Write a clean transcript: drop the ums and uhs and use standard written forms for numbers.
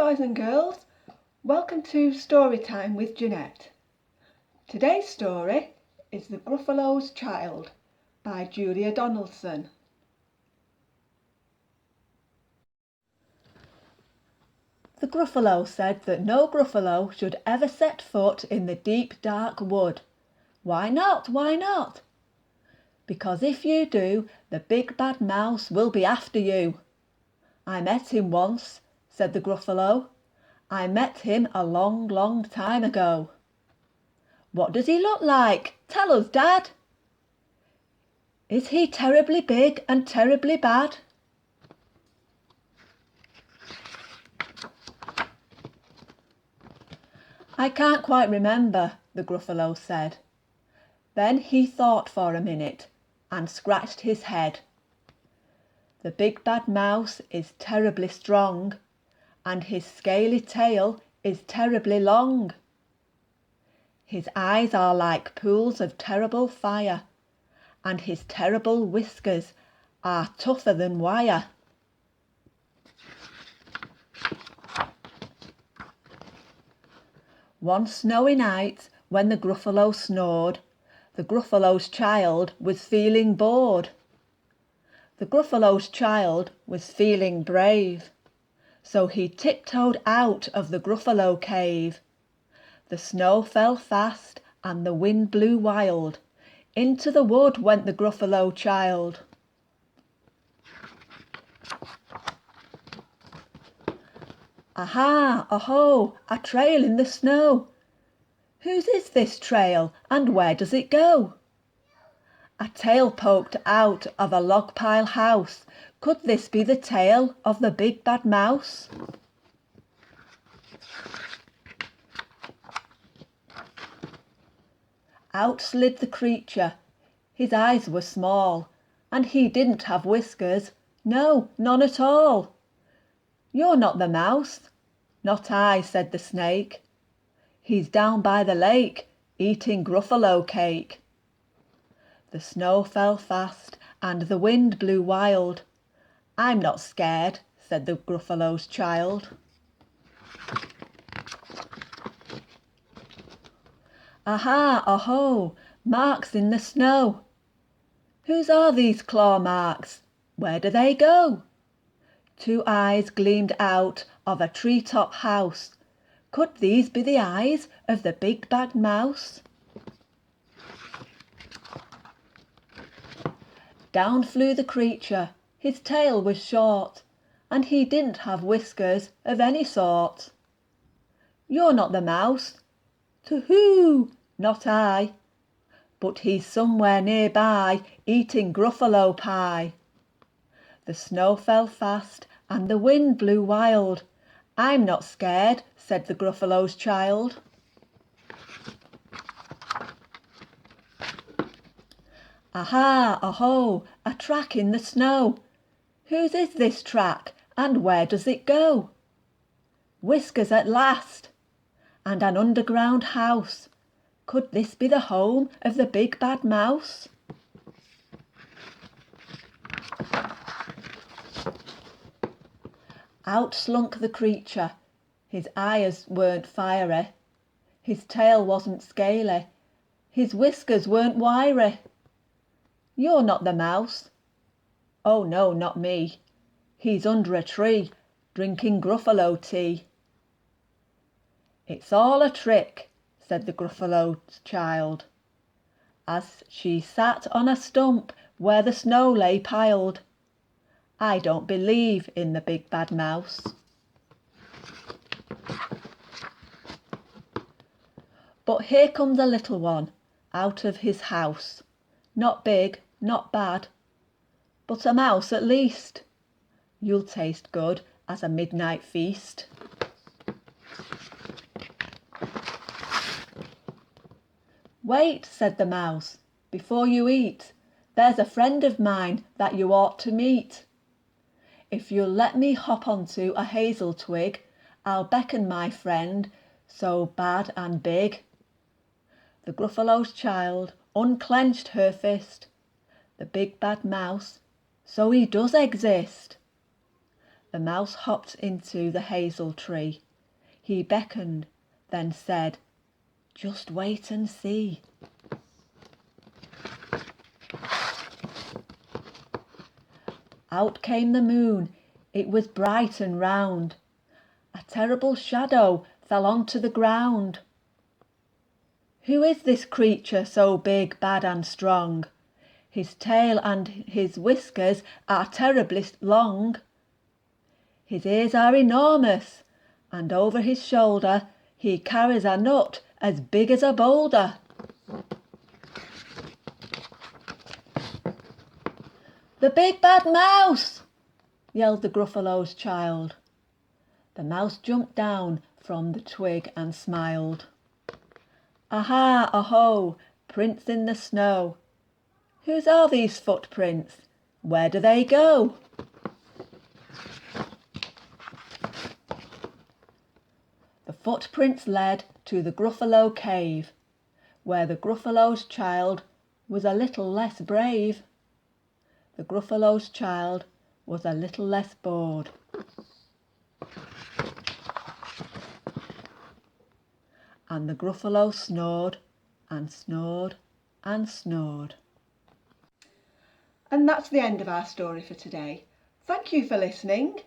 boys and girls, welcome to Story Time with Janette. Today's story is The Gruffalo's Child by Julia Donaldson. The Gruffalo said that no Gruffalo should ever set foot in the deep dark wood. Why not? Why not? Because if you do, the big bad mouse will be after you. I met him once, said the Gruffalo. I met him a long, long time ago. What does he look like? Tell us, Dad. Is he terribly big and terribly bad? I can't quite remember, the Gruffalo said. Then he thought for a minute and scratched his head. The big bad mouse is terribly strong, and his scaly tail is terribly long. His eyes are like pools of terrible fire, and his terrible whiskers are tougher than wire. One snowy night, when the Gruffalo snored, the Gruffalo's child was feeling bored. The Gruffalo's child was feeling brave, so he tiptoed out of the Gruffalo cave. The snow fell fast and the wind blew wild. Into the wood went the Gruffalo child. Aha, aho, a trail in the snow. Whose is this trail and where does it go? A tail poked out of a log pile house. Could this be the tail of the big bad mouse? Out slid the creature. His eyes were small, and he didn't have whiskers. No, none at all. You're not the mouse. Not I, said the snake. He's down by the lake, eating Gruffalo cake. The snow fell fast and the wind blew wild. I'm not scared, said the Gruffalo's child. Aha, aho, marks in the snow. Whose are these claw marks? Where do they go? Two eyes gleamed out of a treetop house. Could these be the eyes of the big bad mouse? Down flew the creature. His tail was short, and he didn't have whiskers of any sort. You're not the mouse. To-hoo, not I. But he's somewhere nearby, eating Gruffalo pie. The snow fell fast and the wind blew wild. I'm not scared, said the Gruffalo's child. Aha, aho, a track in the snow. Whose is this track and where does it go? Whiskers at last, and an underground house. Could this be the home of the big bad mouse? Out slunk the creature. His eyes weren't fiery. His tail wasn't scaly. His whiskers weren't wiry. You're not the mouse. Oh no, not me. He's under a tree, drinking Gruffalo tea. It's all a trick, said the Gruffalo's child, as she sat on a stump where the snow lay piled. I don't believe in the big bad mouse. But here comes a little one out of his house. Not big, not bad, but a mouse at least. You'll taste good as a midnight feast. Wait, said the mouse, before you eat. There's a friend of mine that you ought to meet. If you'll let me hop onto a hazel twig, I'll beckon my friend so bad and big. The Gruffalo's child unclenched her fist. The big bad mouse, so he does exist. The mouse hopped into the hazel tree. He beckoned, then said, "Just wait and see." Out came the moon. It was bright and round. A terrible shadow fell onto the ground. Who is this creature so big, bad and strong? His tail and his whiskers are terribly long. His ears are enormous, and over his shoulder he carries a nut as big as a boulder. "The big bad mouse!" yelled the Gruffalo's child. The mouse jumped down from the twig and smiled. "Aha, aho, prints in the snow. Whose are these footprints? Where do they go?" The footprints led to the Gruffalo cave, where the Gruffalo's child was a little less brave. The Gruffalo's child was a little less bored. And the Gruffalo snored and snored and snored. And that's the end of our story for today. Thank you for listening.